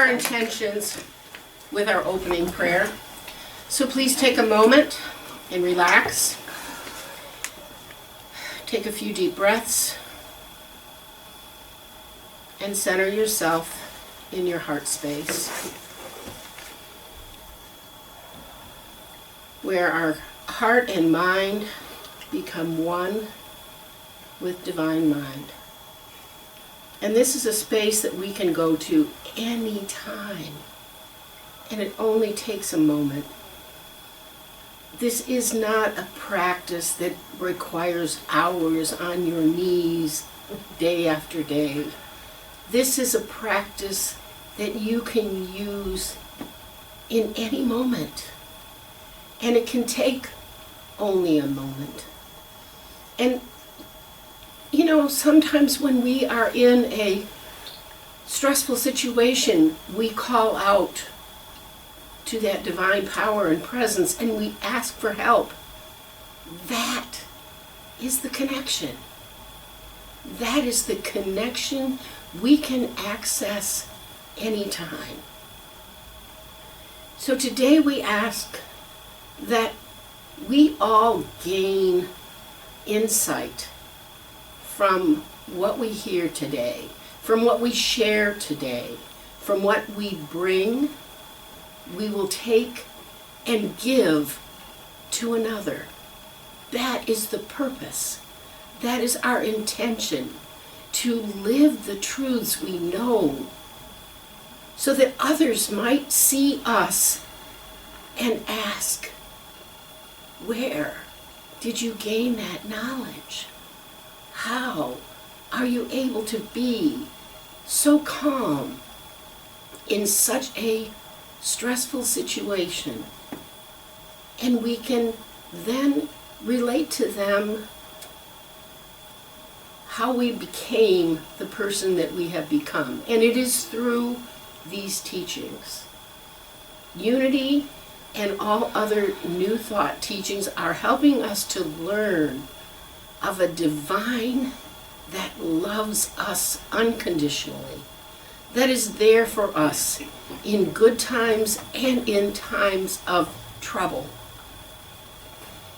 our intentions with our opening prayer. So please take a moment and relax. Take a few deep breaths and center yourself in your heart space, where our heart and mind become one with divine mind. And this is a space that we can go to any time, and it only takes a moment. This is not a practice that requires hours on your knees day after day. This is a practice that you can use in any moment. And it can take only a moment. And you know, sometimes when we are in a stressful situation, we call out to that divine power and presence and we ask for help. That is the connection. That is the connection we can access anytime. So today we ask that we all gain insight from what we hear today, from what we share today, from what we bring, we will take and give to another. That is the purpose. That is our intention, to live the truths we know so that others might see us and ask, where did you gain that knowledge? How are you able to be so calm in such a stressful situation? And we can then relate to them how we became the person that we have become. And it is through these teachings. Unity and all other New Thought teachings are helping us to learn of a divine that loves us unconditionally, that is there for us in good times and in times of trouble.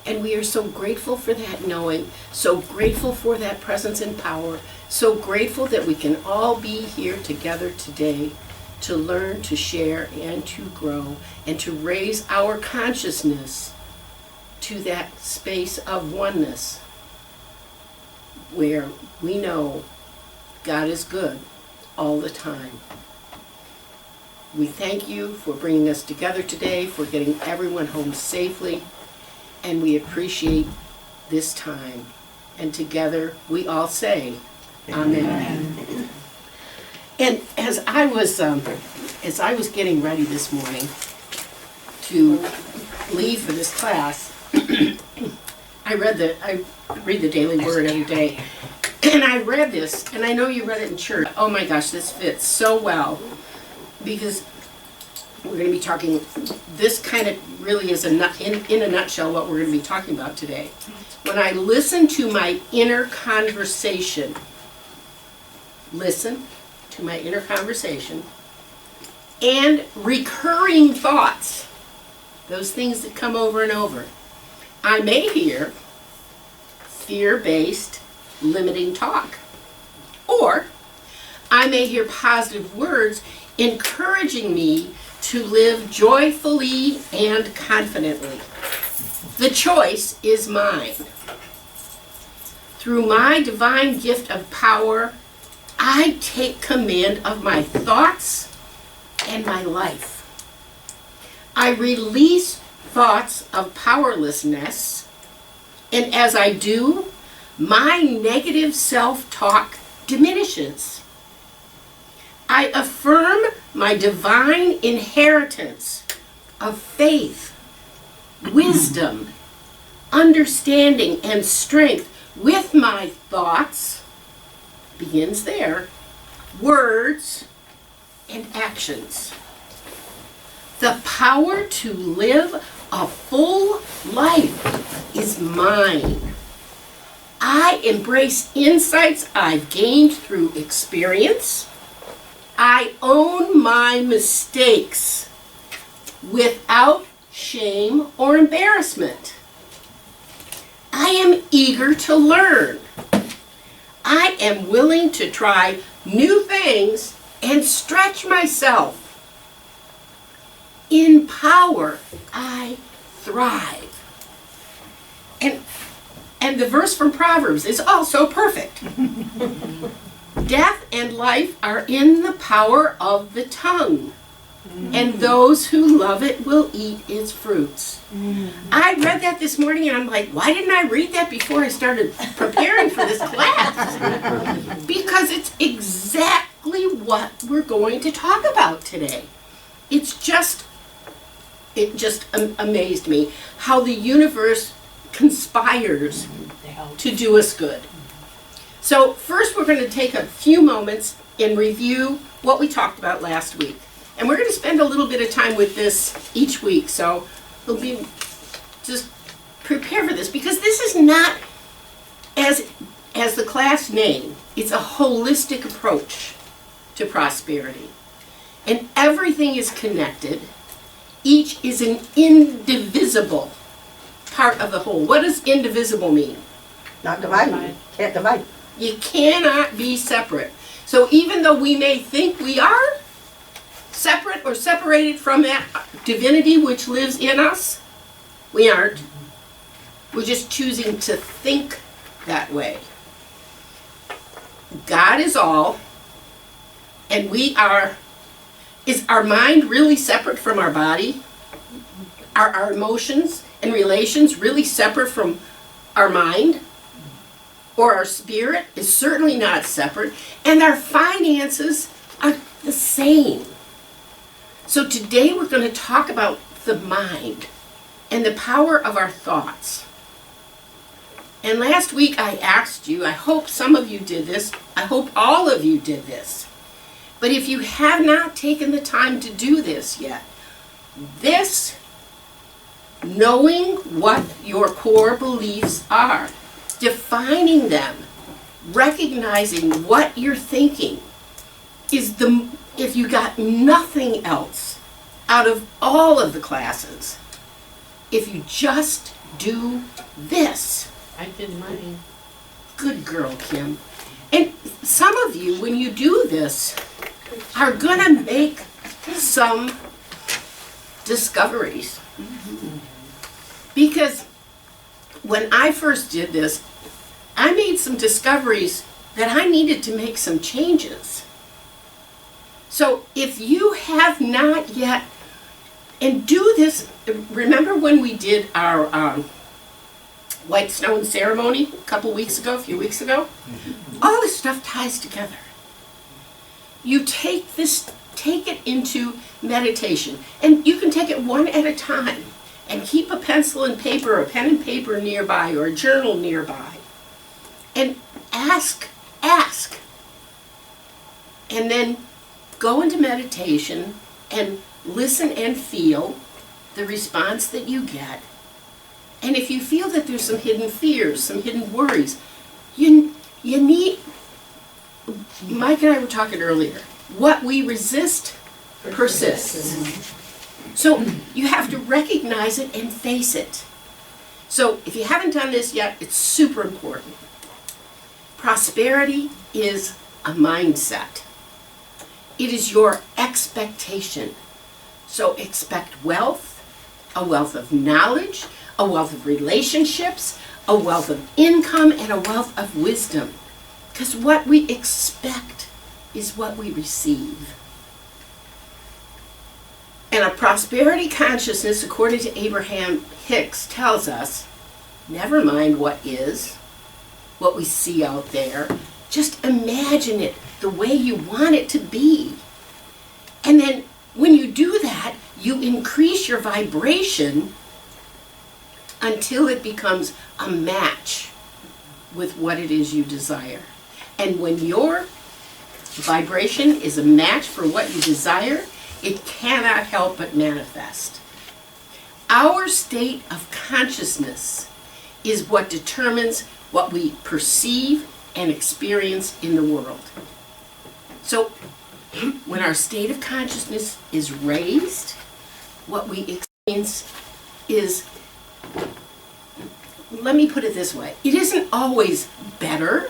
And we are so grateful for that knowing, so grateful for that presence and power, so grateful that we can all be here together today to learn, to share, and to grow, and to raise our consciousness to that space of oneness where we know God is good all the time. We thank you for bringing us together today, for getting everyone home safely, and we appreciate this time. And together we all say, Amen. Amen. And as I was getting ready this morning to leave for this class, I read the Daily Word every day, and I read this, and I know you read it in church. Oh my gosh, this fits so well, because we're going to be talking, this kind of really is in a nutshell what we're going to be talking about today. When I listen to my inner conversation, and recurring thoughts, those things that come over and over, I may hear fear-based limiting talk. Or I may hear positive words encouraging me to live joyfully and confidently. The choice is mine. Through my divine gift of power, I take command of my thoughts and my life. I release thoughts of powerlessness, and as I do, my negative self-talk diminishes. I affirm my divine inheritance of faith, wisdom, understanding, and strength with my thoughts, begins there, words, and actions. The power to live a full life is mine. I embrace insights I've gained through experience. I own my my mistakes without shame or embarrassment. I am eager to learn. I am willing to try new things and stretch myself. In power, I thrive. And the verse from Proverbs is also perfect. Death and life are in the power of the tongue, and those who love it will eat its fruits. I read that this morning and I'm like, why didn't I read that before I started preparing for this class? Because it's exactly what we're going to talk about today. It just amazed me how the universe conspires to do us good. So first we're going to take a few moments and review what we talked about last week. And we're going to spend a little bit of time with this each week. So it'll be, just prepare for this, because this is not, as the class name, it's a holistic approach to prosperity. And everything is connected. Each is an indivisible part of the whole. What does indivisible mean? Not divided. Can't divide. You cannot be separate. So even though we may think we are separate or separated from that divinity which lives in us, we aren't. We're just choosing to think that way. God is all, and we are. Is our mind really separate from our body? Are our emotions and relations really separate from our mind? Or our spirit is certainly not separate, and our finances are the same. So today we're going to talk about the mind and the power of our thoughts. And last week I asked you, I hope some of you did this, I hope all of you did this. But if you have not taken the time to do this yet, this, knowing what your core beliefs are, defining them, recognizing what you're thinking, is the, if you got nothing else out of all of the classes, if you just do this. I did mine. Good girl, Kim. And some of you, when you do this, are gonna make some discoveries. Because when I first did this, I made some discoveries that I needed to make some changes. So if you have not yet, and do this, remember when we did our white stone ceremony a few weeks ago? All this stuff ties together. You take it into meditation, and you can take it one at a time, and keep a pencil and paper, a pen and paper nearby, or a journal nearby, and ask, and then go into meditation and listen and feel the response that you get. And if you feel that there's some hidden fears, some hidden worries, you need, Mike and I were talking earlier, what we resist persists. So you have to recognize it and face it. So if you haven't done this yet, it's super important. Prosperity is a mindset. It is your expectation. So expect wealth, a wealth of knowledge, a wealth of relationships, a wealth of income, and a wealth of wisdom. Because what we expect is what we receive. And a prosperity consciousness, according to Abraham Hicks, tells us, never mind what is, what we see out there, just imagine it the way you want it to be. And then when you do that, you increase your vibration until it becomes a match with what it is you desire. And when your vibration is a match for what you desire, it cannot help but manifest. Our state of consciousness is what determines what we perceive and experience in the world. So When our state of consciousness is raised, what we experience is, let me put it this way, it isn't always better.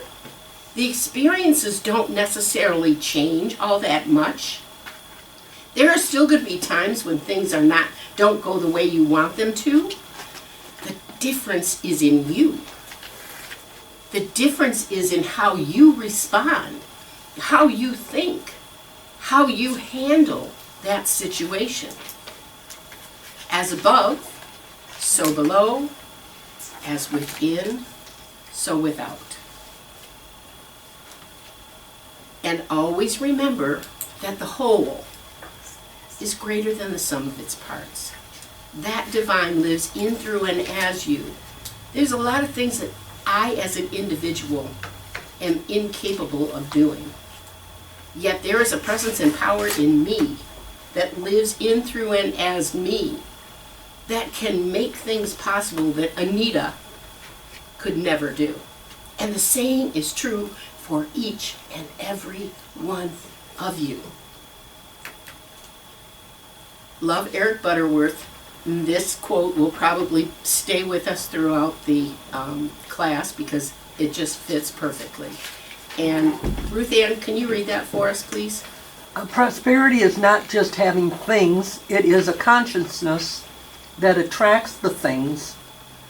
The experiences don't necessarily change all that much. There are still going to be times when things don't go the way you want them to. The difference is in you. The difference is in how you respond, how you think, how you handle that situation. As above, so below, as within, so without. And always remember that the whole is greater than the sum of its parts. That divine lives in, through, and as you. There's a lot of things that I, as an individual, am incapable of doing. Yet there is a presence and power in me that lives in, through, and as me that can make things possible that Anita could never do. And the same is true for each and every one of you. Love Eric Butterworth. This quote will probably stay with us throughout the class because it just fits perfectly. And Ruth Ann, can you read that for us, please? Prosperity is not just having things, it is a consciousness that attracts the things.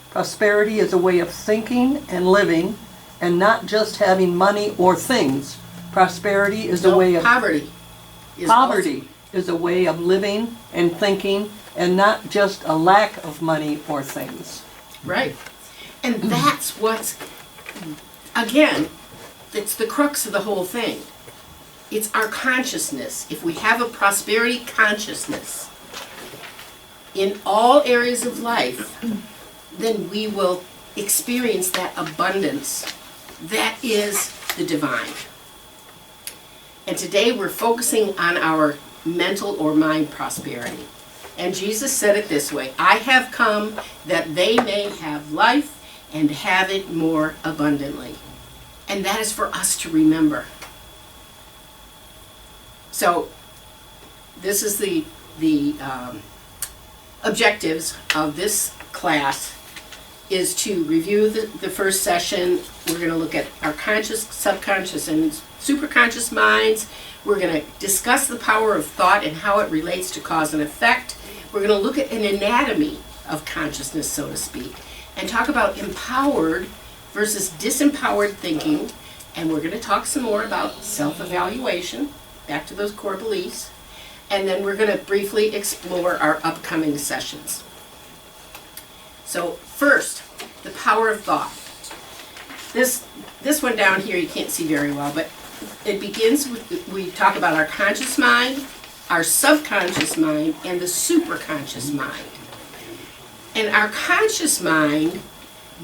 Prosperity is a way of thinking and living, and not just having money or things. Prosperity is a way of... Poverty. Poverty is a way of living and thinking, and not just a lack of money or things. Right. And that's what's, again, it's the crux of the whole thing. It's our consciousness. If we have a prosperity consciousness in all areas of life, then we will experience that abundance that is the divine. And today we're focusing on our mental or mind prosperity. And Jesus said it this way, I have come that they may have life and have it more abundantly. And that is for us to remember. So this is the objectives of this class is to review the first session. We're going to look at our conscious, subconscious, and superconscious minds. We're going to discuss the power of thought and how it relates to cause and effect. We're going to look at an anatomy of consciousness, so to speak, and talk about empowered versus disempowered thinking. And we're going to talk some more about self-evaluation, back to those core beliefs. And then we're going to briefly explore our upcoming sessions. So first, the power of thought. This one down here you can't see very well, but it begins with, we talk about our conscious mind, our subconscious mind, and the superconscious mind. And our conscious mind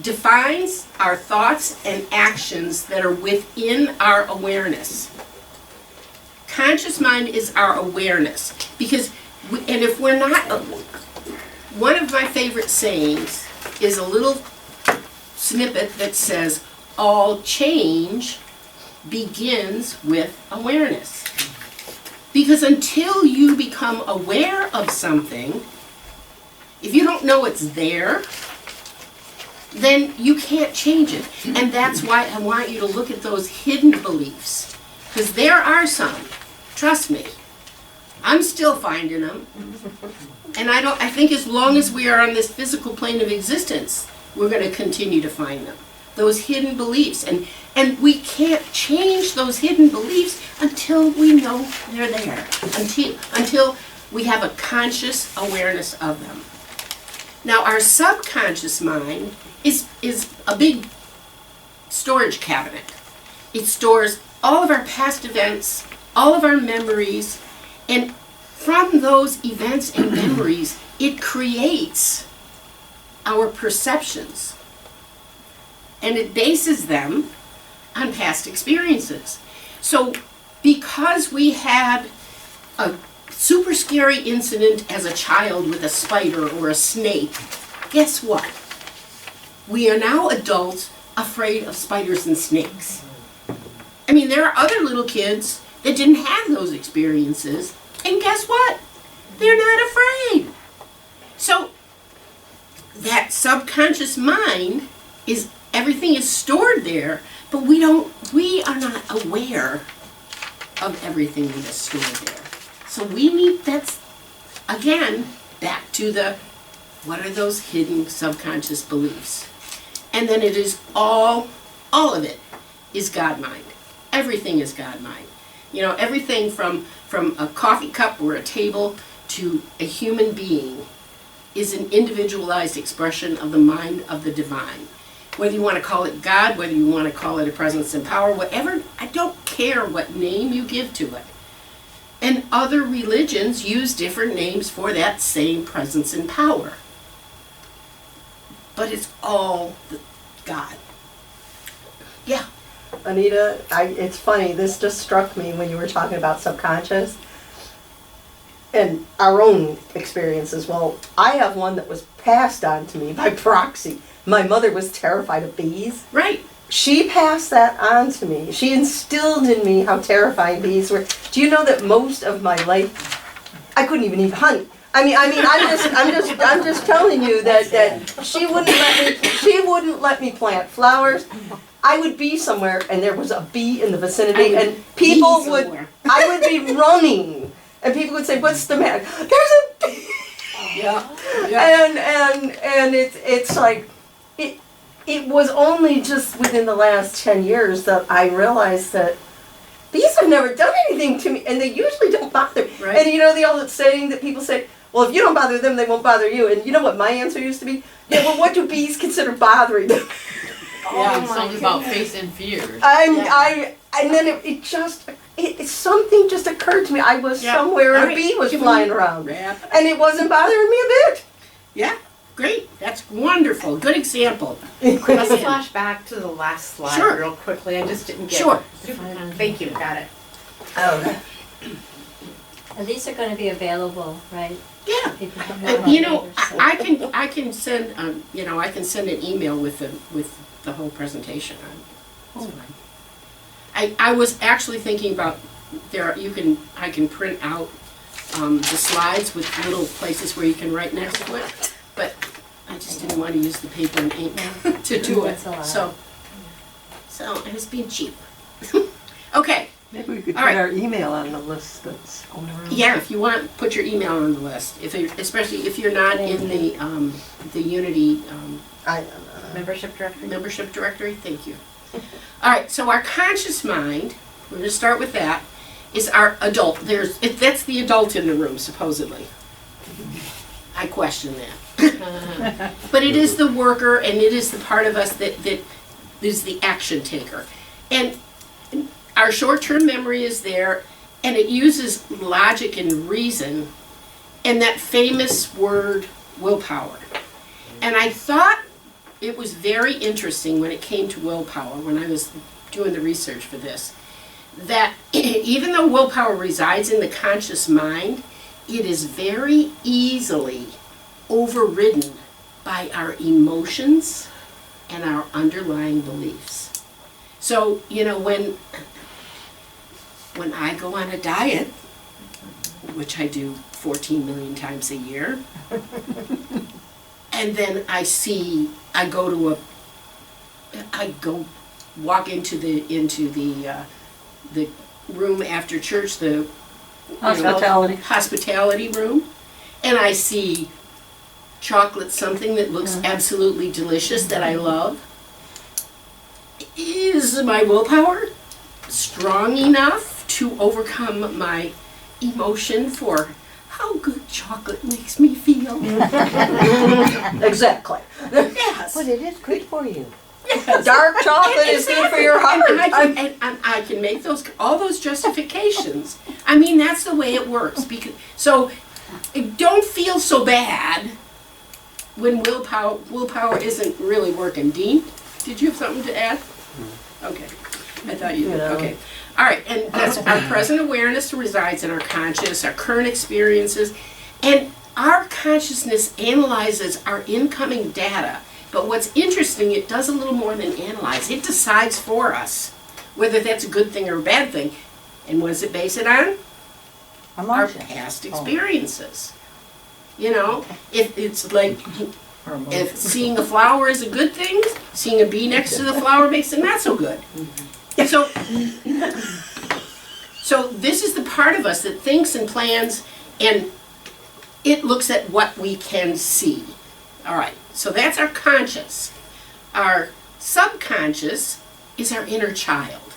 defines our thoughts and actions that are within our awareness. Conscious mind is our awareness, because and if we're not, one of my favorite sayings is a little snippet that says, all change begins with awareness. Because until you become aware of something, if you don't know it's there, then you can't change it. And that's why I want you to look at those hidden beliefs. Because there are some. Trust me. I'm still finding them. And I think as long as we are on this physical plane of existence, we're going to continue to find them. Those hidden beliefs. And we can't change those hidden beliefs until we know they're there. Until we have a conscious awareness of them. Now our subconscious mind is a big storage cabinet. It stores all of our past events, all of our memories, and from those events and memories, it creates our perceptions. And it bases them on past experiences. So because we had a super scary incident as a child with a spider or a snake, guess what? We are now adults afraid of spiders and snakes. I mean, there are other little kids that didn't have those experiences, and guess what? They're not afraid. So that subconscious mind is, everything is stored there, but we are not aware of everything that is stored there. So we need, that's, again, back to the, what are those hidden subconscious beliefs? And then it is all of it is God mind. Everything is God mind. You know, everything from a coffee cup or a table to a human being is an individualized expression of the mind of the divine. Whether you want to call it God, whether you want to call it a presence and power, whatever, I don't care what name you give to it. And other religions use different names for that same presence and power. But it's all God. Yeah. Anita, it's funny, this just struck me when you were talking about subconscious and our own experiences. Well, I have one that was passed on to me by proxy. My mother was terrified of bees. Right. She passed that on to me. She instilled in me how terrifying bees were. Do you know that most of my life, I couldn't even eat honey. I'm just telling you that she wouldn't let me plant flowers. I would be somewhere and there was a bee in the vicinity and people I would be running and people would say, "What's the matter?" There's a bee. Yeah. And it's like it was only just within the last 10 years that I realized that bees have never done anything to me, and they usually don't bother. Right. And you know the old saying that people say, well, if you don't bother them, they won't bother you. And you know what my answer used to be? Yeah, well, what do bees consider bothering them? Yeah, something about facing fears. And then something just occurred to me. I was somewhere and a bee was flying around. And it wasn't bothering me a bit. Yeah, great. That's wonderful. Good example. Let's flash back to the last slide Sure. real quickly. I just didn't get Sure. Thank you. Got it. Okay. And these are going to be available, right? Yeah. People can have You them know, later, so. I can send I can send an email with the whole presentation on. That's fine. I was actually thinking about I can print out the slides with little places where you can write next to it, but I just didn't want to use the paper and ink to do it. That's a lot. So I was being cheap. Okay. Maybe we could All put right. our email on the list that's going around. Yeah, if you want, put your email on the list. Especially if you're not in the Unity Membership directory. membership directory. Thank you. All right. So our conscious mind. We're going to start with that. Is our adult. That's the adult in the room supposedly. I question that. But it is the worker, and it is the part of us that is the action taker, and our short-term memory is there, and it uses logic and reason, and that famous word, willpower. And I thought it was very interesting when it came to willpower, when I was doing the research for this, that even though willpower resides in the conscious mind, it is very easily overridden by our emotions and our underlying beliefs. So, you know, when I go on a diet, which I do 14 million times a year, and then I go walk into the room after church, the hospitality room, and I see chocolate, something that looks absolutely delicious that I love. Is my willpower strong enough to overcome my emotion for how good chocolate makes me feel? Exactly. Yes. But it is good for you. Dark chocolate is good for your heart. And I can make all those justifications. I mean, that's the way it works. So don't feel so bad when willpower isn't really working. Dean, did you have something to add? Okay, I thought you did. No. Okay, all right. And that's our present awareness resides in our conscious, our current experiences, and our consciousness analyzes our incoming data. But what's interesting, it does a little more than analyze. It decides for us whether that's a good thing or a bad thing. And what does it base it on? Our Emotion. past experiences. You know, if it's like, if seeing a flower is a good thing, seeing a bee next to the flower makes it not so good. So this is the part of us that thinks and plans, and it looks at what we can see. All right, so that's our conscious. Our subconscious is our inner child.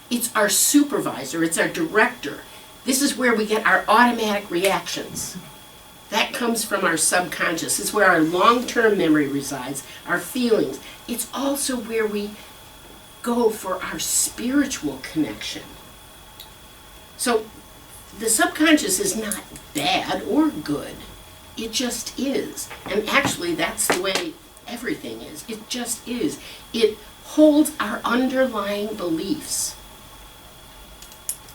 It's our supervisor, it's our director. This is where we get our automatic reactions. That comes from our subconscious. It's where our long-term memory resides, our feelings. It's also where we go for our spiritual connection. So the subconscious is not bad or good. It just is. And actually, that's the way everything is. It just is. It holds our underlying beliefs.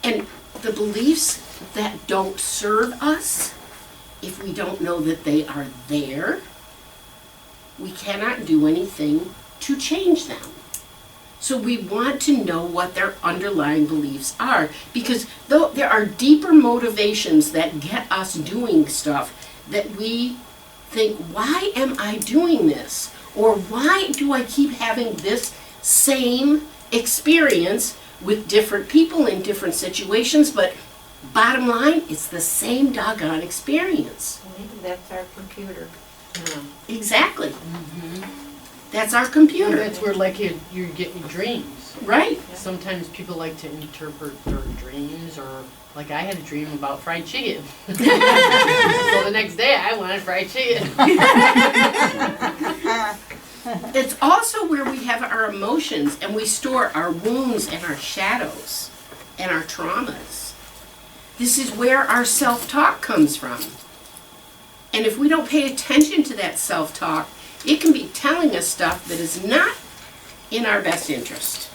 And the beliefs that don't serve us, if we don't know that they are there, we cannot do anything to change them. So we want to know what their underlying beliefs are, because though there are deeper motivations that get us doing stuff that we think, why am I doing this? Or why do I keep having this same experience with different people in different situations? But bottom line, it's the same doggone experience. Maybe that's our computer. Exactly. That's our computer. That's where like you're getting dreams. Right. Sometimes people like to interpret their dreams, or like I had a dream about fried chicken. So the next day I wanted fried chicken. It's also where we have our emotions and we store our wounds and our shadows and our traumas. This is where our self-talk comes from. And if we don't pay attention to that self-talk, it can be telling us stuff that is not in our best interest.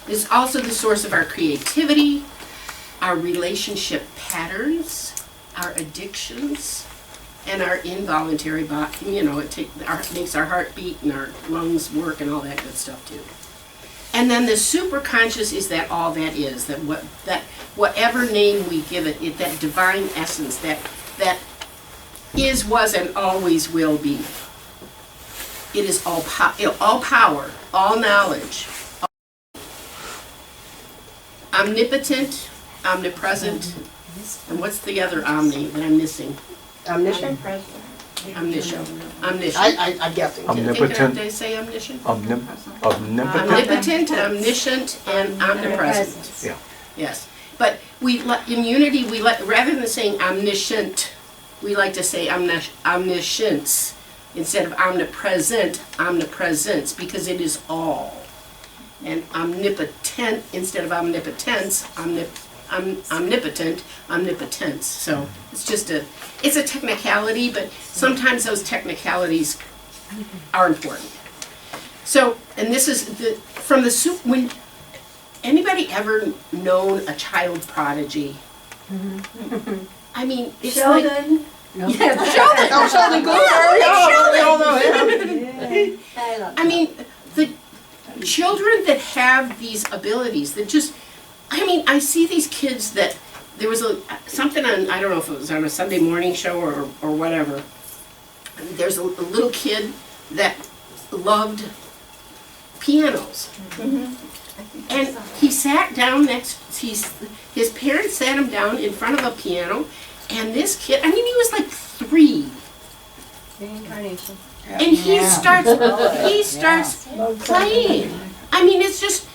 It's also the source of our creativity, our relationship patterns, our addictions, and our involuntary body. You know, it makes our heart beat and our lungs work and all that good stuff too. And then the superconscious is that all that is, that whatever name we give it, that divine essence, that is, was, and always will be. It is all power, all knowledge, omnipotent, omnipresent, and what's the other omni that I'm missing? Omniscient? Omniscient. I'm guessing. Omnipotent. Did I say omniscient? Omnipotent. Omnipotent, omniscient, and omnipresent. Yeah. Yes, but in unity rather than saying omniscient, we like to say omniscience instead of omnipresent, omnipresence, because it is all. And omnipotent instead of omnipotence, omnipotent, omnipotence. So it's just it's a technicality, but sometimes those technicalities are important. So, and this is when anybody ever known a child prodigy? I mean, it's Sheldon. like Sheldon. Oh, Sheldon Cooper. I love I mean, the children that have these abilities that just, I mean, I see these kids that, there was something on, I don't know if it was on a Sunday morning show or whatever. There's a little kid that loved pianos. And he sat down his parents sat him down in front of a piano, and this kid, I mean, he was like 3. Reincarnation. And he starts playing. I mean, it's just,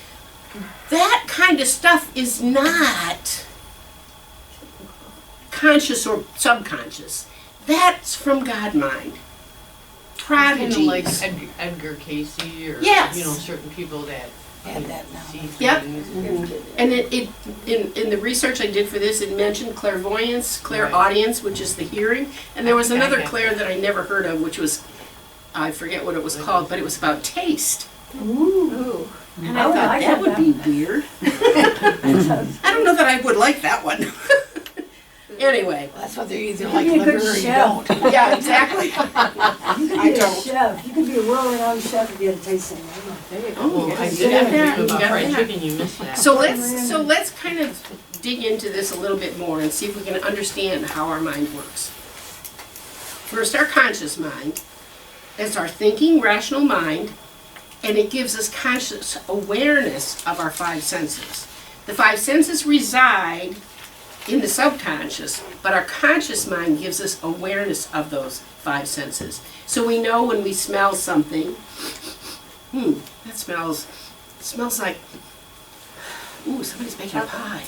that kind of stuff is not conscious or subconscious. That's from God mind. Prodigies. Kind of like Edgar Casey, or Yes. certain people that Add that now. see Yep. things. And in the research I did for this, it mentioned clairvoyance, clairaudience, which is the hearing, and there was another clair that I never heard of, which was, I forget what it was called, but it was about taste. Ooh. And I thought that would be weird. I don't know that I would like that one. Anyway, That's what they're either You like can be a liver good or you chef. don't. yeah, exactly. You could I be a don't. chef. You could be a world-renowned chef if you had a tasting. There you go. Oh, I you did got have a that, dream you about got fried that. chicken, you missed that. So let's kind of dig into this a little bit more and see if we can understand how our mind works. First, our conscious mind is our thinking, rational mind, and it gives us conscious awareness of our five senses. The five senses reside in the subconscious, but our conscious mind gives us awareness of those five senses. So we know when we smell something, that smells like, ooh, somebody's making a pie.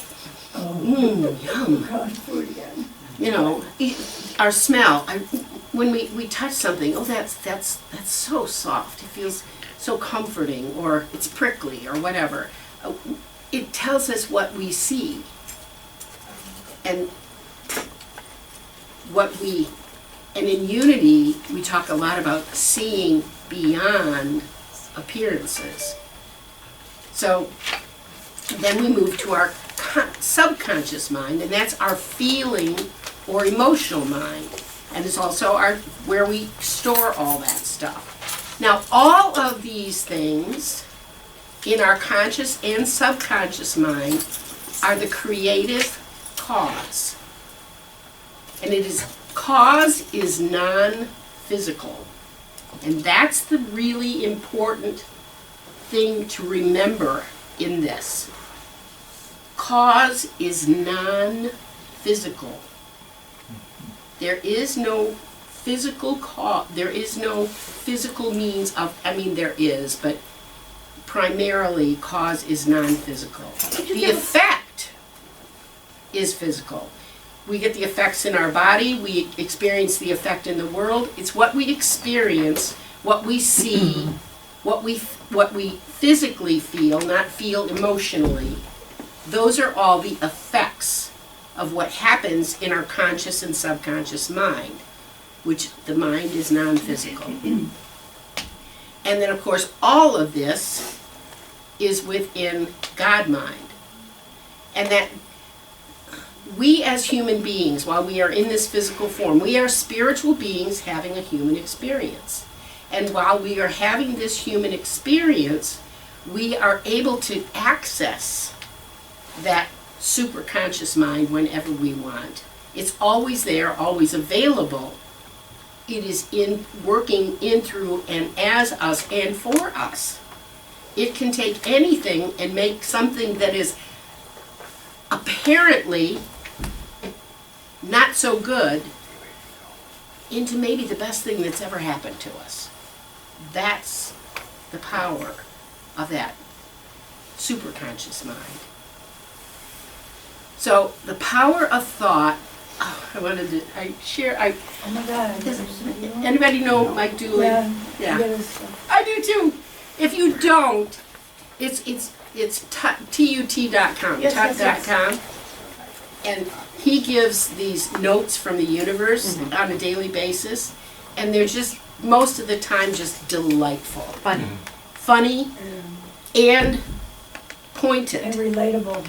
Yum. God, food again. You know, our smell. When we touch something, oh, that's so soft. It feels so comforting, or it's prickly, or whatever. It tells us what we see, and and in Unity, we talk a lot about seeing beyond appearances. So then we move to our subconscious mind, and that's our feeling or emotional mind. And it's also where we store all that stuff. Now, all of these things in our conscious and subconscious mind are the creative cause. And cause is non-physical. And that's the really important thing to remember in this. Cause is non-physical. There is no physical cause, there is no physical means of, there is, but primarily cause is non-physical. The effect is physical. We get the effects in our body, we experience the effect in the world. It's what we experience, what we see, what we physically feel, not feel emotionally. Those are all the effects of what happens in our conscious and subconscious mind, which the mind is non-physical. And then, of course, all of this is within God mind. And that we as human beings, while we are in this physical form, we are spiritual beings having a human experience. And while we are having this human experience, we are able to access that superconscious mind whenever we want. It's always there, always available. It is working in, through, and as us, and for us. It can take anything and make something that is apparently not so good into maybe the best thing that's ever happened to us. That's the power of that superconscious mind. So the power of thought, Oh my God. anybody know Mike Dooley? Yeah. Yeah. Get his stuff. I do too. If you don't, it's tut.com, Yes, tut.com. And he gives these notes from the universe on a daily basis, and they're just, most of the time, just delightful. Funny and pointed. And relatable.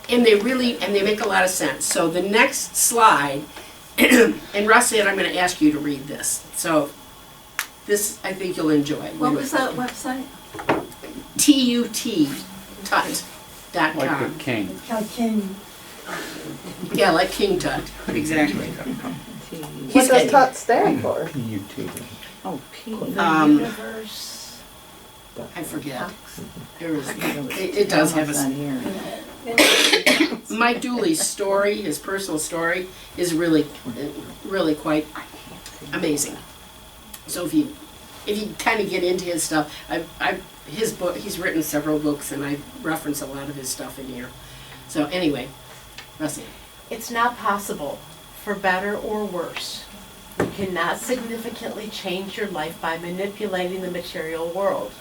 And they make a lot of sense. So the next slide, and Rusty, and I'm going to ask you to read this. So this, I think you'll enjoy. What was that website? tut.com. Like the king. It's kind of king. Yeah, like King Tut. Exactly. What does TUT stand for? P-U-T. Oh, P. Universe. I forget. It does have Not a... here. Mike Dooley's story, his personal story, is really quite amazing. So if you kind of get into his stuff, his book, he's written several books, and I reference a lot of his stuff in here. So anyway, Rusty. It's not possible, for better or worse. You cannot significantly change your life by manipulating the material world.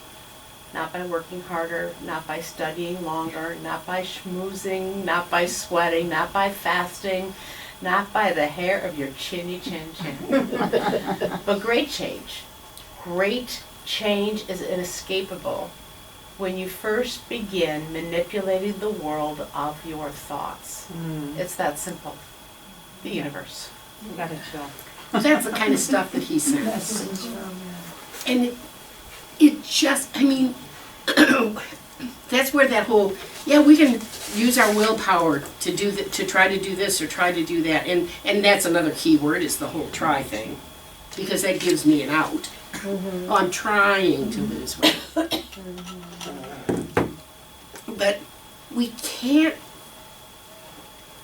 Not by working harder, not by studying longer, not by schmoozing, not by sweating, not by fasting, not by the hair of your chinny chin chin. But great change is inescapable when you first begin manipulating the world of your thoughts. It's that simple. The universe. You gotta chill. That's the kind of stuff that he sends. Messages from, And it just, I mean, that's where that whole, we can use our willpower to do that, to try to do this or try to do that. And that's another key word, is the whole try thing. Because that gives me an out. Oh, I'm trying to lose weight. But we can't,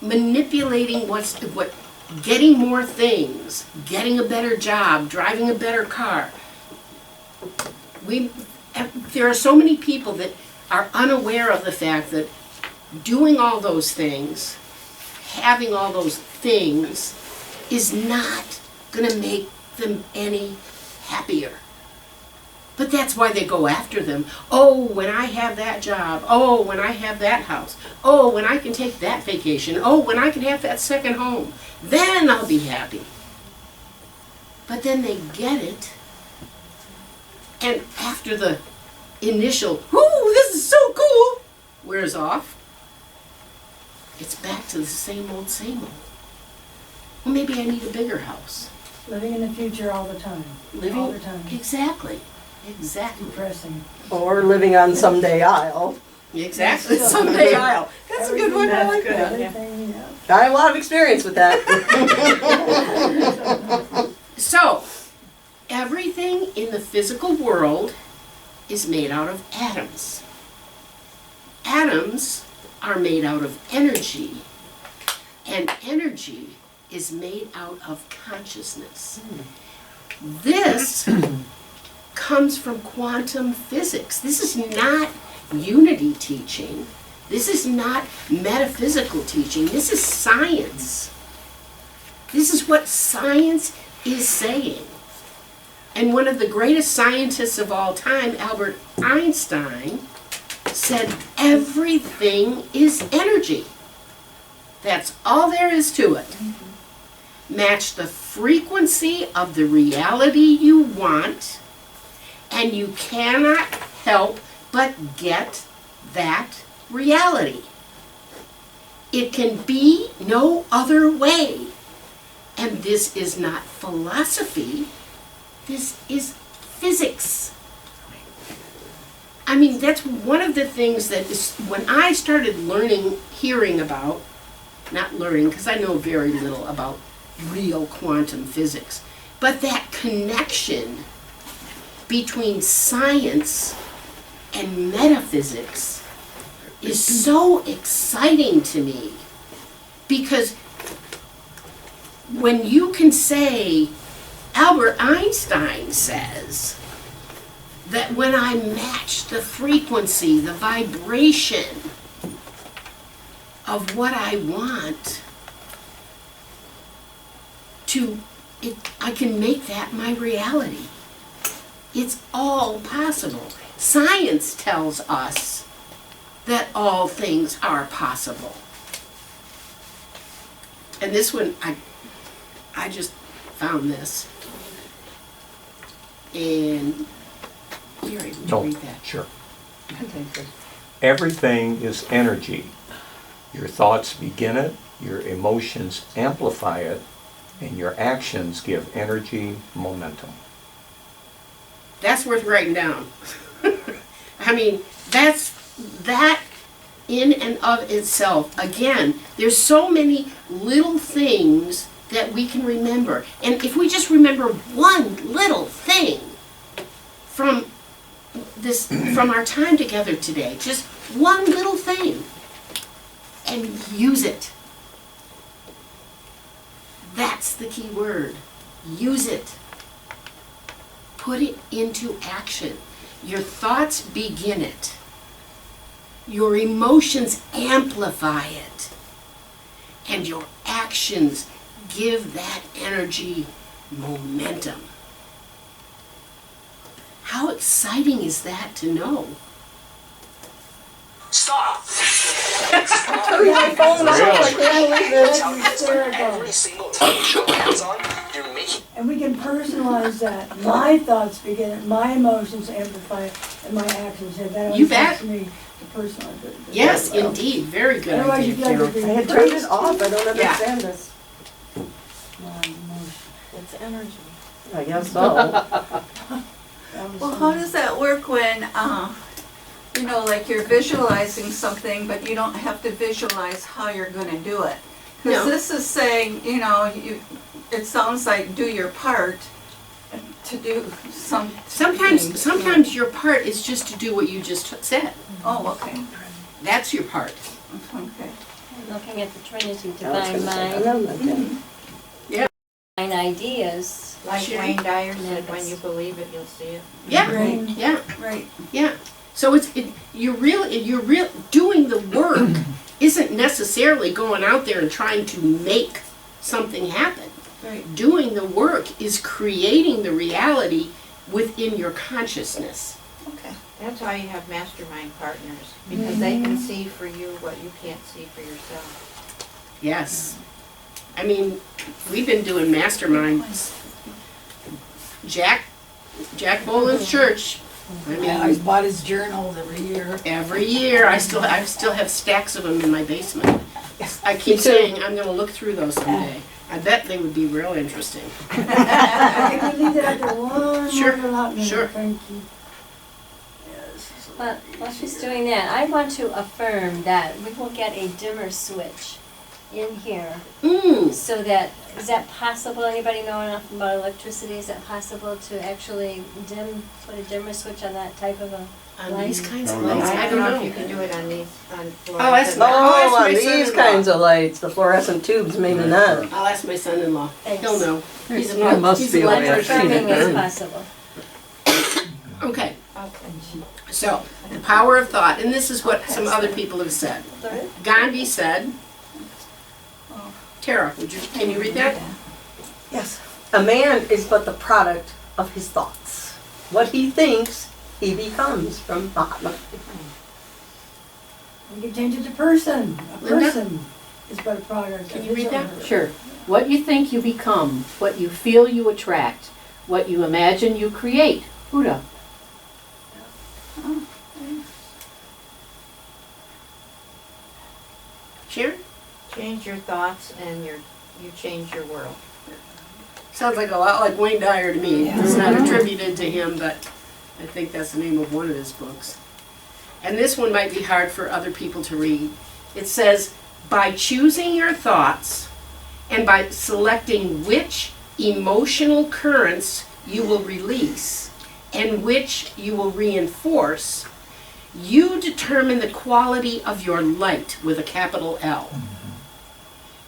manipulating getting more things, getting a better job, driving a better car. There are so many people that are unaware of the fact that doing all those things, having all those things, is not going to make them any happier. But that's why they go after them. Oh, when I have that job. Oh, when I have that house. Oh, when I can take that vacation. Oh, when I can have that second home. Then I'll be happy. But then they get it. And after the initial, "Ooh, this is so cool," wears off, it's back to the same old, same old. Well, maybe I need a bigger house. living in the future all the time. All the time. Exactly. Exactly. Depressing. Or living on someday I'll. Exactly. Someday I'll. That's a good one. I like that. Everything, yeah. I have a lot of experience with that. So, everything in the physical world is made out of atoms. Atoms are made out of energy, and energy is made out of consciousness. This comes from quantum physics. This is not unity teaching. This is not metaphysical teaching. This is science. This is what science is saying. And one of the greatest scientists of all time, Albert Einstein, said everything is energy. That's all there is to it. Match the frequency of the reality you want, and you cannot help but get that reality. It can be no other way. And this is not philosophy, this is physics. I mean, that's one of the things that is, when I started hearing about, not learning, because I know very little about real quantum physics, but that connection between science and metaphysics is so exciting to me. Because when you can say, Albert Einstein says that when I match the frequency, the vibration of what I want to it, I can make that my reality. It's all possible. Science tells us that all things are possible. And this one, I just found this. And here, I will read that. Sure. Everything is energy. Your thoughts begin it, your emotions amplify it, and your actions give energy momentum. That's worth writing down. I mean, that in and of itself, again, there's so many little things that we can remember. And if we just remember one little thing from our time together today, just one little thing, and use it. That's the key word. Use it. Put it into action. Your thoughts begin it. Your emotions amplify it. And your actions give that energy momentum. How exciting is that to know? Stop! Turn my phone off. I can't believe this. Every single time you show hands on, you're making. And we can personalize that. My thoughts begin it, my emotions amplify it, and my actions have that. You Always bet. helps me to personalize it. Yes, indeed. Very good Otherwise, idea, you feel like Carol. you're I had turned it off. I don't understand this. That's energy. I guess so. Well, how does that work when, like you're visualizing something, but you don't have to visualize how you're gonna do it? Because No. this is saying, it sounds like do your part to do Sometimes your part is just to do what you just said. Oh, okay, That's your part. okay. Looking at the Trinity, I was divine gonna say, mind, no, not that. divine ideas. Like Sherry? Wayne Dyer said, Yes. when you believe it, you'll see it. Yeah, Right. yeah, Right. yeah. So you're doing the work isn't necessarily going out there and trying to make something happen. Right. Doing the work is creating the reality within your consciousness. Okay. That's why you have mastermind partners, because they can see for you what you can't see for yourself. Yes. I mean, we've been doing masterminds. Jack Boland's church. I Yeah, I mean, bought his journals every year. every year I still have stacks of them in my basement. I Me keep too. saying I'm going to look through those someday. I bet they would be real interesting. I could leave it out there one Sure, more hot minute, sure. thank you. Yes. But while she's doing that, I want to affirm that we will get a dimmer switch in here so that, is that possible? Anybody know enough about electricity? Is it possible to actually put a dimmer switch on that type of a On these kinds of No, no. lights, I don't if you know. can do it on these, on floors. Oh, that's Oh, I'll on ask my these son-in-law. kinds of lights, the fluorescent tubes, maybe not. I'll ask my son-in-law. Thanks. He'll know. He's a There must he's be an a way. I've seen electrician. Affirming it is done. possible. Okay, Okay. so the power of thought, and this is what some other people have said. Gandhi said. Tara, can you read that? Yes. A man is but the product of his thoughts. What he thinks, he becomes, from Mahatma. You can change it to person. A Linda? person is but a product. Can of you his read that? own. Sure. What you think you become, what you feel you attract, what you imagine you create. Huda. Sharon? Change your thoughts and you change your world. Sounds like a lot like Wayne Dyer to me. It's not attributed to him, but I think that's the name of one of his books. And this one might be hard for other people to read. It says, by choosing your thoughts and by selecting which emotional currents you will release and which you will reinforce, you determine the quality of your light with a capital L.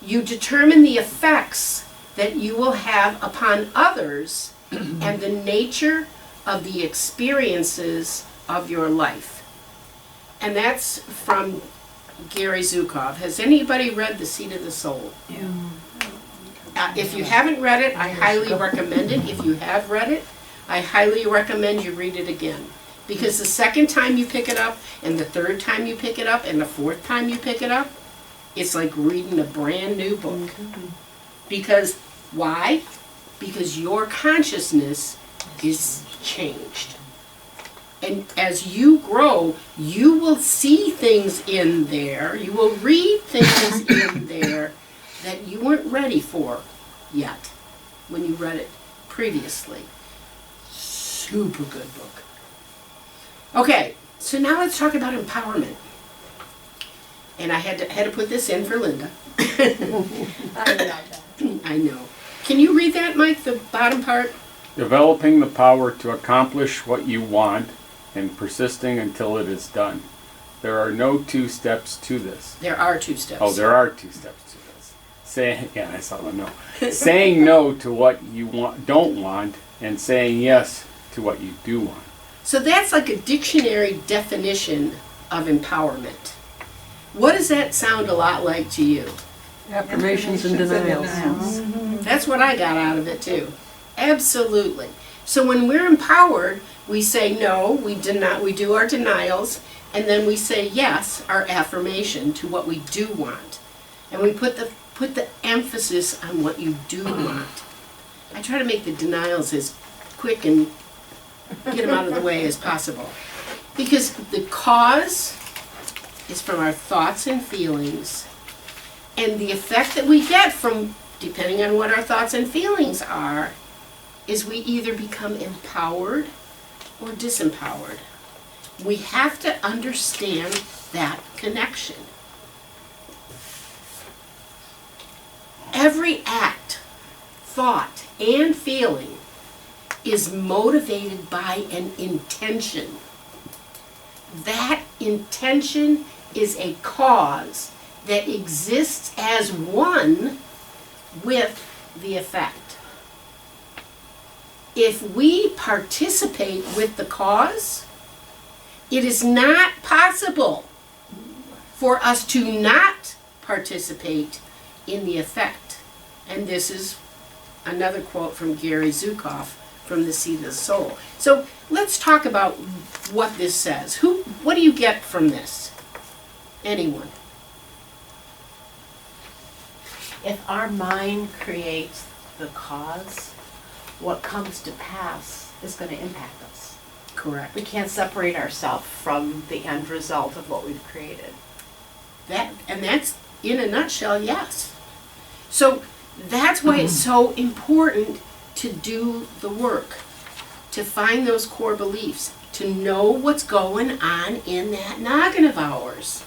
You determine the effects that you will have upon others and the nature of the experiences of your life. And that's from Gary Zukov. Has anybody read The Seat of the Soul? Yeah. If you haven't read it, I highly recommend it. If you have read it, I highly recommend you read it again. Because the second time you pick it up, and the third time you pick it up, and the fourth time you pick it up, it's like reading a brand new book. Because, why? Because your consciousness is changed. And as you grow, you will see things in there, you will read things in there that you weren't ready for yet when you read it previously. Super good book. Okay, so now let's talk about empowerment. And I had to put this in for Linda. I love that. I know. Can you read that, Mike, the bottom part? Developing the power to accomplish what you want and persisting until it is done. There are no two steps to this. There are two steps. Oh, there are two steps to this. I saw the no. Saying no to what you don't want, and saying yes to what you do want. So that's like a dictionary definition of empowerment. What does that sound a lot like to you? Affirmations and denials. That's what I got out of it too. Absolutely. So when we're empowered, we say no, we do our denials, and then we say yes, our affirmation to what we do want. And we put the emphasis on what you do want. I try to make the denials as quick and get them out of the way as possible. Because the cause is from our thoughts and feelings, and the effect that we get from depending on what our thoughts and feelings are, is we either become empowered or disempowered. We have to understand that connection. Every act, thought, and feeling is motivated by an intention. That intention is a cause that exists as one with the effect. If we participate with the cause, it is not possible for us to not participate in the effect. And this is another quote from Gary Zukav from The Seed of the Soul. So let's talk about what this says. What do you get from this? Anyone? If our mind creates the cause, what comes to pass is going to impact us. Correct. We can't separate ourselves from the end result of what we've created. That's in a nutshell, yes. So that's why it's so important to do the work, to find those core beliefs, to know what's going on in that noggin of ours,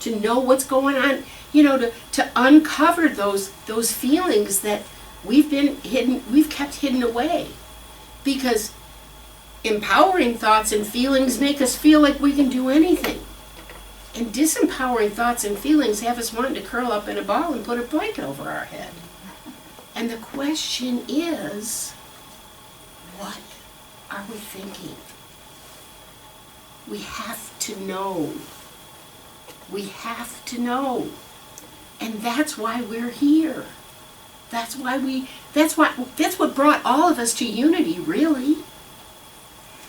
to know what's going on, to uncover those feelings that we've kept hidden away. Because empowering thoughts and feelings make us feel like we can do anything. And disempowering thoughts and feelings have us wanting to curl up in a ball and put a blanket over our head. And the question is, what are we thinking? We have to know. We have to know. And that's why we're here. That's what brought all of us to unity, really.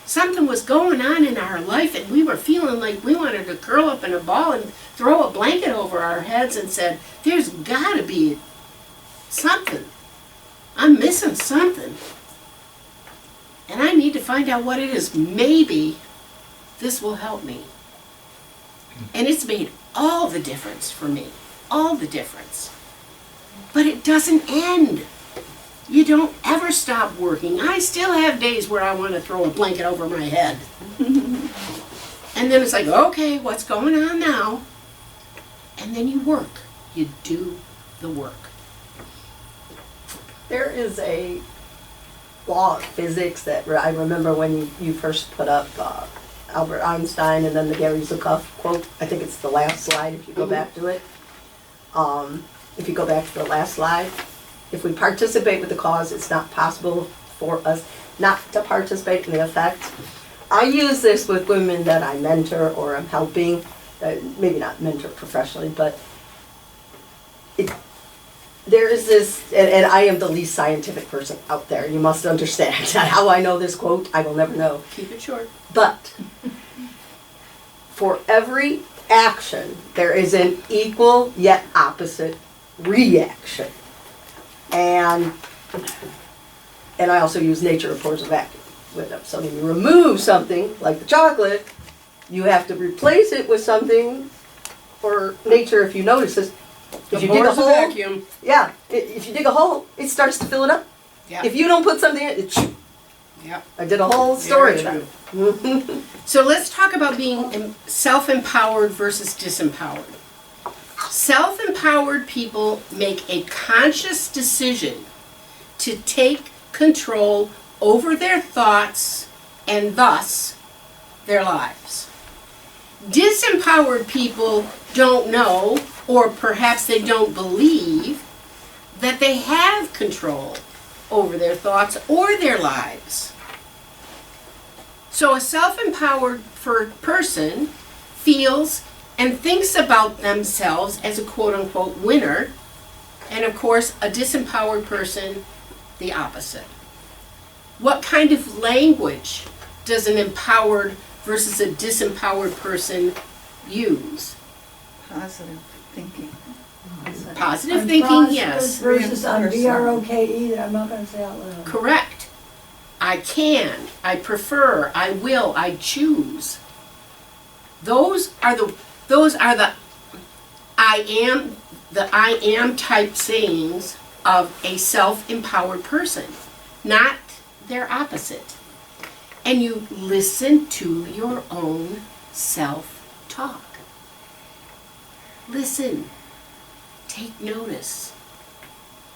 Something was going on in our life and we were feeling like we wanted to curl up in a ball and throw a blanket over our heads and said, there's gotta be something. I'm missing something. And I need to find out what it is. Maybe this will help me. And it's made all the difference for me. All the difference. But it doesn't end. You don't ever stop working. I still have days where I want to throw a blanket over my head. And then it's like, okay, what's going on now? And then you work. You do the work. There is a law of physics that I remember when you first put up Albert Einstein and then the Gary Zukav quote. I think it's the last slide if you go back to it. If you go back to the last slide, if we participate with the cause, it's not possible for us not to participate in the effect. I use this with women that I mentor or I'm helping, maybe not mentor professionally, but there is this, and I am the least scientific person out there. You must understand how I know this quote. I will never know. Keep it short. But for every action, there is an equal yet opposite reaction. And I also use nature abhors a vacuum with them. So when you remove something, like the chocolate, you have to replace it with something, or nature, if you notice this, if you dig a hole, vacuum. yeah, if you dig a hole, it starts to fill it up. Yeah. If you don't put something in it, Yeah. I did a whole story Very about it. So let's talk about being self-empowered versus disempowered. Self-empowered people make a conscious decision to take control over their thoughts and thus their lives. Disempowered people don't know, or perhaps they don't believe, that they have control over their thoughts or their lives. So a self-empowered person feels and thinks about themselves as a quote-unquote winner, and of course a disempowered person, the opposite. What kind of language does an empowered versus a disempowered person use? Positive thinking. Positive I'm thinking, prosperous yes. Versus I'm BROKE that I'm not gonna say out loud. Correct. I can, I prefer, I will, I choose. Those are the I am the I am type sayings of a self-empowered person, not their opposite. And you listen to your own self-talk. Listen. Take notice.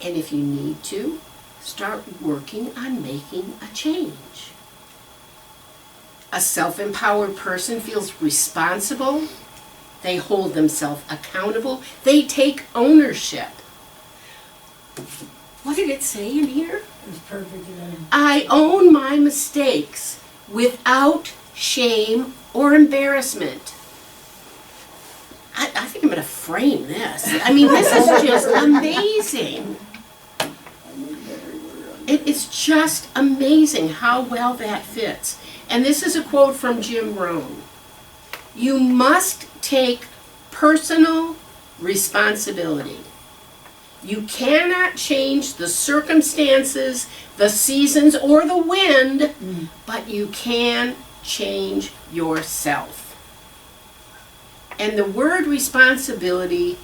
And if you need to, start working on making a change. A self-empowered person feels responsible. They hold themselves accountable. They take ownership. What did it say in here? It's perfect. I own my mistakes without shame or embarrassment. I think I'm going to frame this. I mean, this is just amazing. It is just amazing how well that fits. And this is a quote from Jim Rohn. You must take personal responsibility. You cannot change the circumstances, the seasons, or the wind, but you can change yourself. And the word responsibility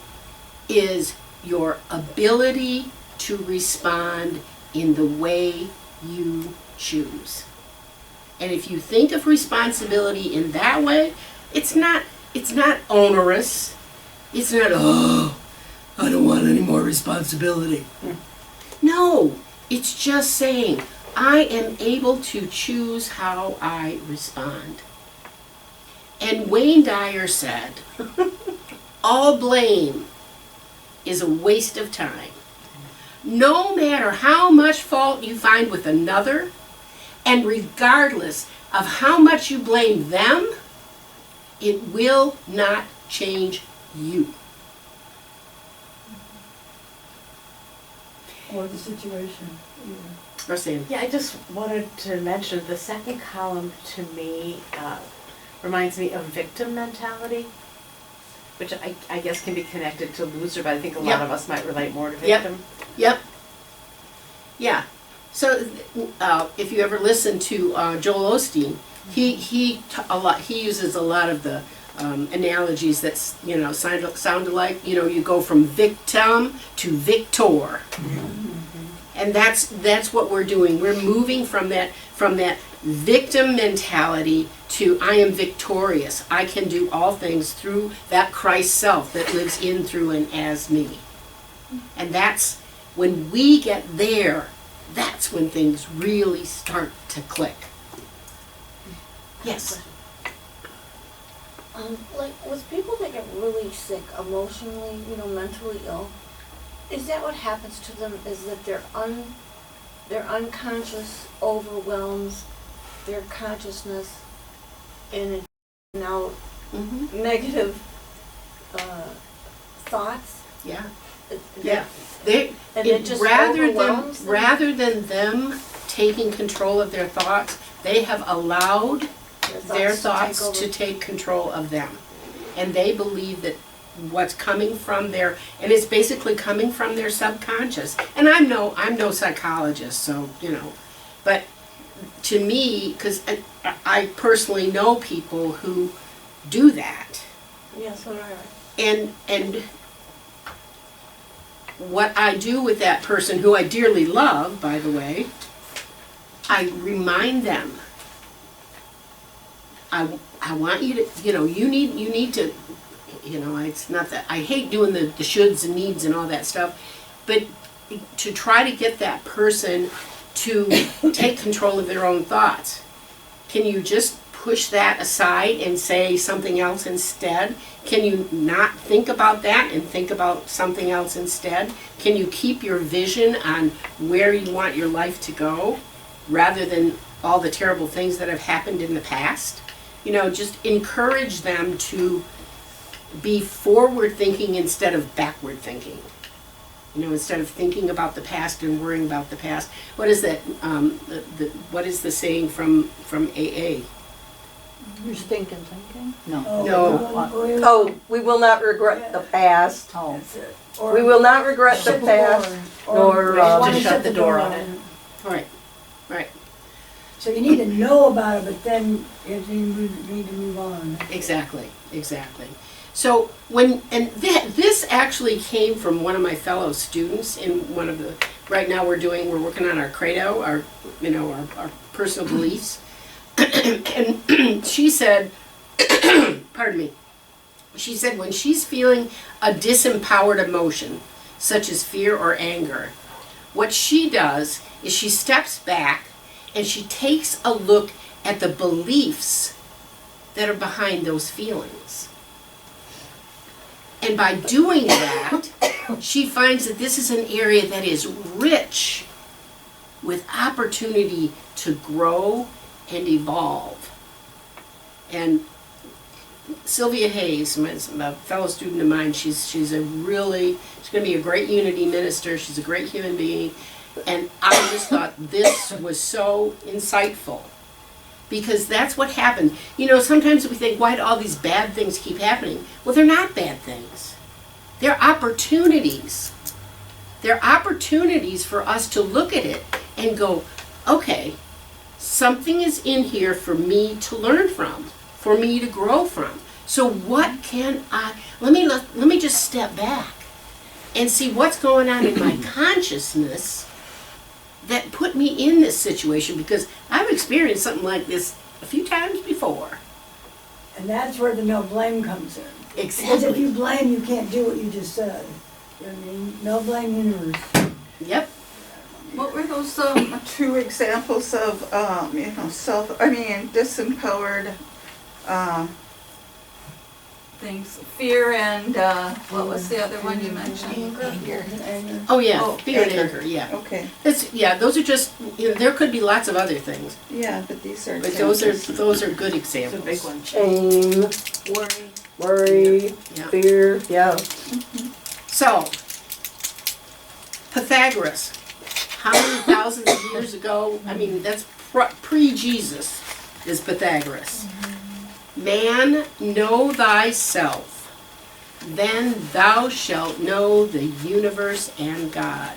is your ability to respond in the way you choose. And if you think of responsibility in that way, it's not onerous. It's not, oh, I don't want any more responsibility. No, it's just saying, I am able to choose how I respond. And Wayne Dyer said, all blame is a waste of time. No matter how much fault you find with another, and regardless of how much you blame them, it will not change you. Or the situation. Roseanne. Yeah, I just wanted to mention the second column to me reminds me of victim mentality, which I guess can be connected to loser, but I think a lot of us might relate more to victim. Yep. Yeah. So if you ever listen to Joel Osteen, he uses a lot of the analogies that sound alike. You go from victim to victor, and that's what we're doing. We're moving from that victim mentality to I am victorious. I can do all things through that Christ self that lives in, through, and as me. And that's when we get there. That's when things really start to click. Yes. Like with people that get really sick emotionally, mentally ill, is that what happens to them? Is that their unconscious overwhelms their consciousness and it now negative thoughts? Yeah. Yeah. Rather than them taking control of their thoughts, they have allowed their thoughts to take control of them. And they believe that what's coming from their, and it's basically coming from their subconscious. And I'm no psychologist, so, but to me, because I personally know people who do that. Yes, all right. And what I do with that person, who I dearly love, by the way, I remind them, I want you to, you need to, it's not that, I hate doing the shoulds and needs and all that stuff, but to try to get that person to take control of their own thoughts. Can you just push that aside and say something else instead? Can you not think about that and think about something else instead? Can you keep your vision on where you want your life to go rather than all the terrible things that have happened in the past? Just encourage them to be forward thinking instead of backward thinking. Instead of thinking about the past and worrying about the past. What is that? What is the saying from AA? You're thinking. No. Oh, we will not regret the past. Oh. We will not regret the past, nor to shut the door on it. Right. So you need to know about it, but then you need to move on. Exactly. So this actually came from one of my fellow students in one of the, right now we're working on our credo, our personal beliefs. And she said, pardon me, she said when she's feeling a disempowered emotion, such as fear or anger, what she does is she steps back and she takes a look at the beliefs that are behind those feelings. And by doing that, she finds that this is an area that is rich with opportunity to grow and evolve. And Sylvia Hayes, a fellow student of mine, she's going to be a great unity minister. She's a great human being. And I just thought this was so insightful. Because that's what happened. Sometimes we think, why do all these bad things keep happening? Well, they're not bad things. They're opportunities. They're opportunities for us to look at it and go, okay, something is in here for me to learn from, for me to grow from. So what can let me just step back and see what's going on in my consciousness that put me in this situation, because I've experienced something like this a few times before. And that's where the no blame comes in. Exactly. Because if you blame, you can't do what you just said. You know what I mean? No blame universe. Yep. What were those two examples of, disempowered things? Fear and, what was the other one you mentioned? Anger. Oh yeah, Oh, fear and anger. anger, yeah. Okay. Those are just, there could be lots of other things. Yeah, but these are But examples. those are good It's a examples. big one. Shame, worry, Yeah. fear, yeah. So, Pythagoras, how many thousands of years ago? I mean, that's pre-Jesus is Pythagoras. Man, know thyself, then thou shalt know the universe and God.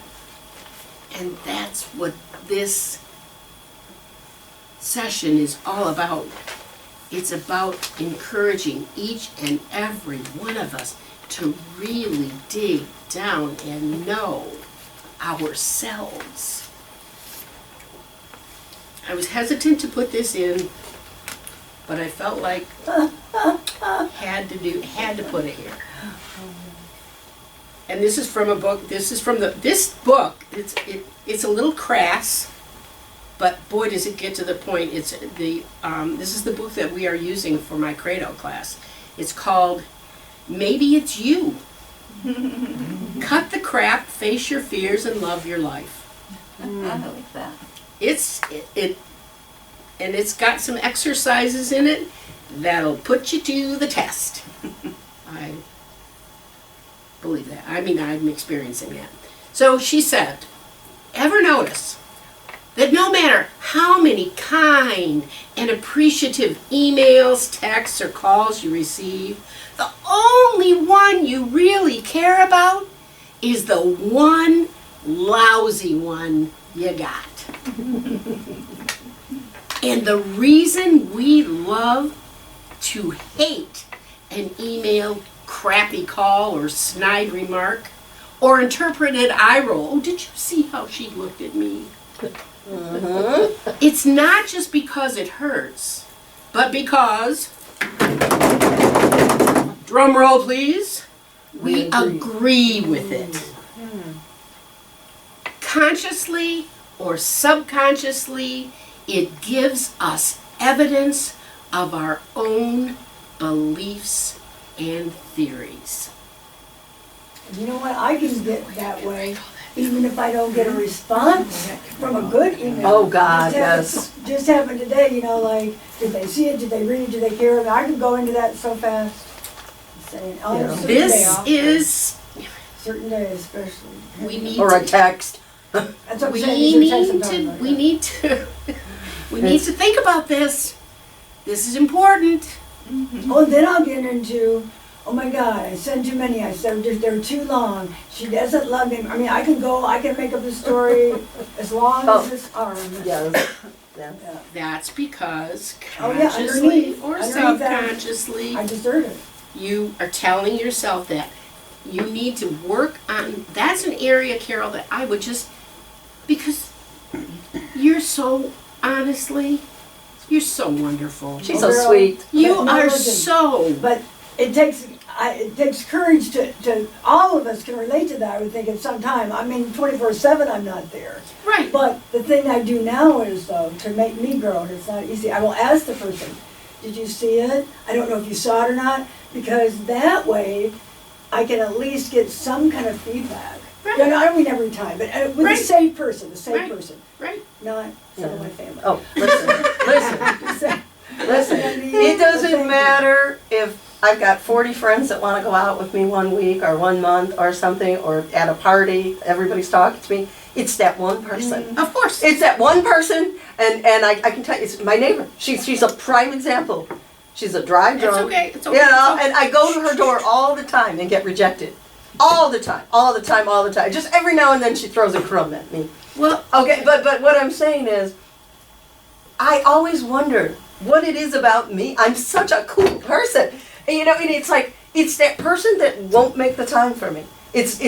And that's what this session is all about. It's about encouraging each and every one of us to really dig down and know ourselves. I was hesitant to put this in, but I felt like had to put it here. And this is from a book. This book. It's a little crass, but boy, does it get to the point. This is the book that we are using for my Credo class. It's called Maybe It's You. Cut the crap, face your fears, and love your life. I like that. And it's got some exercises in it that'll put you to the test. I believe that. I mean, I'm experiencing that. So she said, ever notice that no matter how many kind and appreciative emails, texts, or calls you receive, the only one you really care about is the one lousy one you got. And the reason we love to hate an email, crappy call, or snide remark, or interpreted eye roll, oh, did you see how she looked at me? It's not just because it hurts, but because, drum roll please, we agree with it. Consciously or subconsciously, it gives us evidence of our own beliefs and theories. You know what? I can get that way, even if I don't get a response from a good email. Oh, God, yes. Just happened today, did they see it? Did they read it? Did they care? I can go into that so fast. Saying, certain days, especially. We need or a text. That's what I'm saying. We need to think about this. This is important. Oh, then I'll get into, oh my God, I sent too many. I said they're too long. She doesn't love him. I mean, I can make up a story as long as this arm. Yes. Yeah. That's because Oh, yeah, consciously underneath or that, subconsciously, I deserve it. You are telling yourself that. You need to work on, that's an area, Carol, that I would just, because you're so, honestly, you're so wonderful. She's so sweet. You But no, are listen, so. But it takes courage to, all of us can relate to that, I would think, at some time. I mean, 24/7 I'm not there. Right. But the thing I do now is, though, to make me grow, and it's not easy, I will ask the person, did you see it? I don't know if you saw it or not, because that way I can at least get some kind of feedback. Right. You know, I don't mean every time, but with Right. a safe person, Right. not some of my family. Oh, listen. Listen, it doesn't matter if I've got 40 friends that want to go out with me one week or 1 month or something, or at a party, everybody's talking to me. It's that one person. Of course. It's that one person, and I can tell you, it's my neighbor. She's a prime example. She's a dry drunk. It's okay. It's okay. You know, It's okay. and I go to her door all the time and get rejected. All the time. Just every now and then she throws a crumb at me. Well, Okay, but what I'm saying is, I always wonder what it is about me. I'm such a cool person. And you know, and it's like, it's that person that won't make the time for me. It's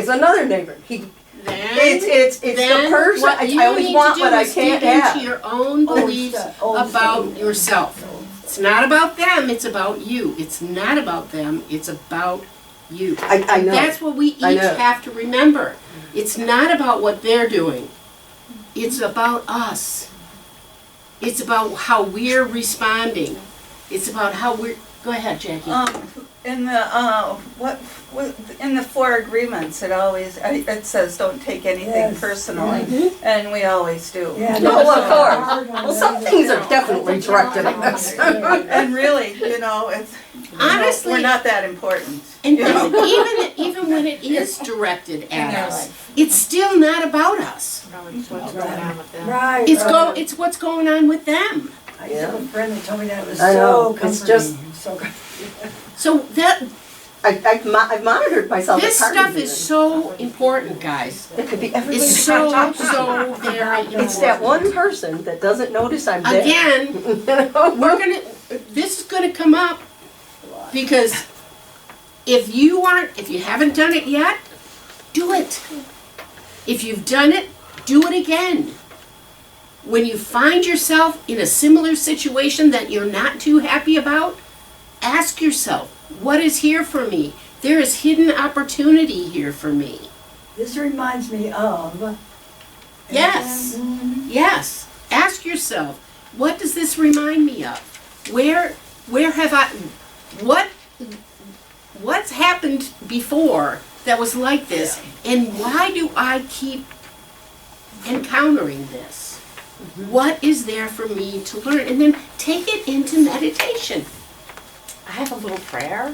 another neighbor. It's the person. What I always want what I can't dig have. into your own beliefs about yourself. It's not about them, it's about you. It's not about them, it's about you. I know. That's what we I each know. have to remember. It's not about what they're doing. It's about us. It's about how we're responding. It's about how we're, go ahead, Jackie. In the 4 agreements, it says don't take anything Yes. personally, and we always do. Yeah, No, that's of a course. hard one, Well, some isn't things it? are definitely directed at us. And really, you know, it's Honestly- we're not that important. And you know? even when it is directed at your us, life. it's still not about us. What's going on with them? Right. It's what's going on with them. I used to have a friend that told me that. It was I know, so it's comforting. just- So comforting. So that I've monitored myself. this at parties stuff is even. so important, guys. It could be everybody. It's so very important. It's that one person that doesn't notice I'm there. Again, You know? this is gonna come up because if you haven't done it yet, do it. If you've done it, do it again. When you find yourself in a similar situation that you're not too happy about, ask yourself, what is here for me? There is hidden opportunity here for me. This reminds me of. Yes. Yes. Ask yourself, what does this remind me of? Where have I, what's happened before that was like this? And why do I keep encountering this? What is there for me to learn? And then take it into meditation. I have a little prayer.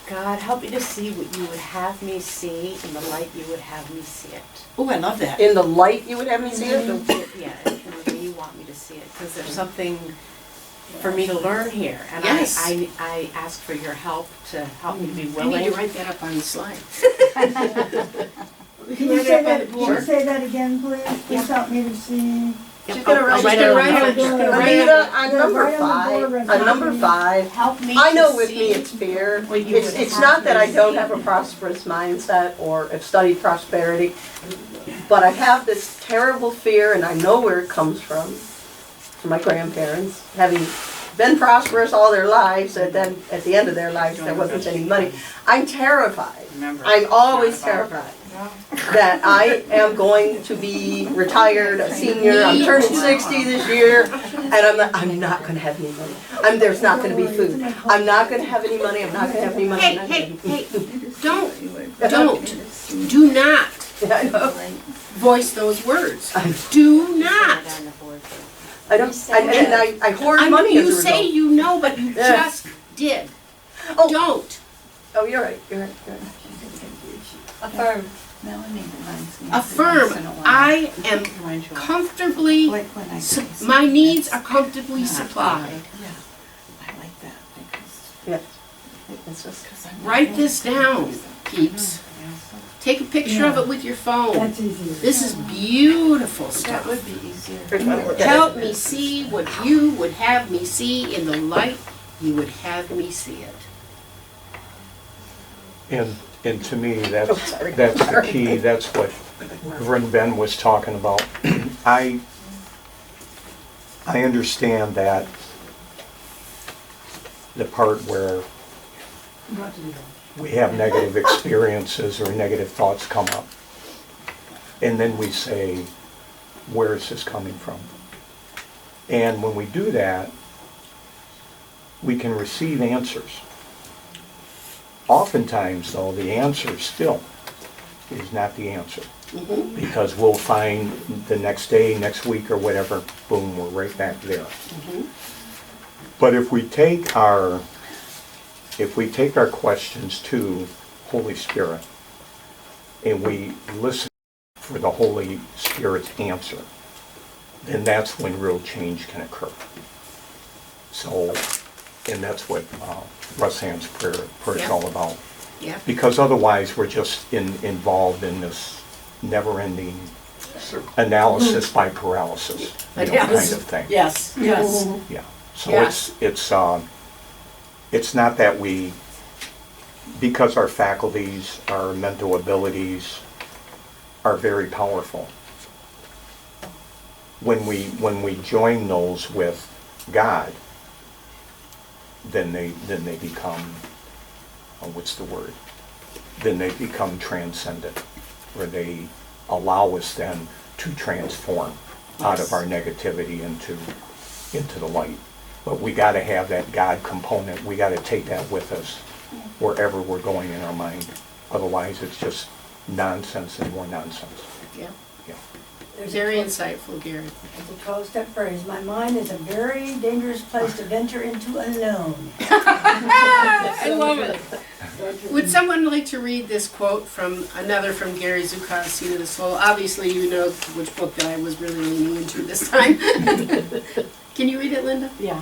God, help me to see what you would have me see in the light you would have me see it. Oh, I love that. In the light you would have me see it? Yeah, in the way you want me to see it, because there's something for me to learn here. And Yes. I ask for your help to help me be I need willing. to write that up on the slide. Can you say that again, please? Please help me to see. She's gonna write She's it gonna down. write it. She's gonna write it. Anita, on number Right on the board, 5, on number 5, Help me I know to with see me it's fear. what you would It's have not that me I don't see. have a prosperous mindset or have studied prosperity, but I have this terrible fear, and I know where it comes from my grandparents, having been prosperous all their lives, and then at the end of their lives there wasn't any money. I'm terrified. I'm always terrified that I am going to be retired, a senior. I'm turning 60 this year, and I'm not going to have any money. There's not going to be food. I'm not going to have any money. I'm not going to have any money. Hey, do not I know. voice those words. Do not. I don't. I hoard money You as a say result. you know, but you Yeah. just did. Oh. Don't. Oh, you're right. You're right. You're right. Affirm. Affirm, I am comfortably, my needs are comfortably supplied. Yeah. It's just. Write this down, peeps. Take a picture of it with your phone. That's easier. This is beautiful stuff. Help me see what you would have me see in the light you would have me see it. And to me, that's, Oh, sorry. that's the key, that's what Reverend Ben was talking about. I understand that the part where we have negative experiences or negative thoughts come up. And then we say, where is this coming from? And when we do that, we can receive answers. Oftentimes, though, the answer still is not the answer. Because we'll find the next day, next week, or whatever, boom, we're right back there. But if we take our questions to Holy Spirit and we listen for the Holy Spirit's answer, then that's when real change can occur. So, and that's what Russ Ann's prayer is all about. Yeah. Because otherwise we're just involved in this never-ending analysis by paralysis, kind of thing. Yes, yes. Yeah. So Yeah. it's not that we, because our faculties, our mental abilities are very powerful. When we join those with God, then they become, what's the word? Then they become transcendent, or they allow us then to transform out of our negativity into the light. But we got to have that God component. We got to take that with us wherever we're going in our mind. Otherwise, it's just nonsense and more nonsense. Yeah. Yeah. There's Very a, insightful, Gary. there's a 12-step phrase. My mind is a very dangerous place to venture into alone. I love it. Would someone like to read this quote from Gary Zuka's Seed of the Soul? Obviously, you know which book that I was really leaning into this time. Can you read it, Linda? Yeah.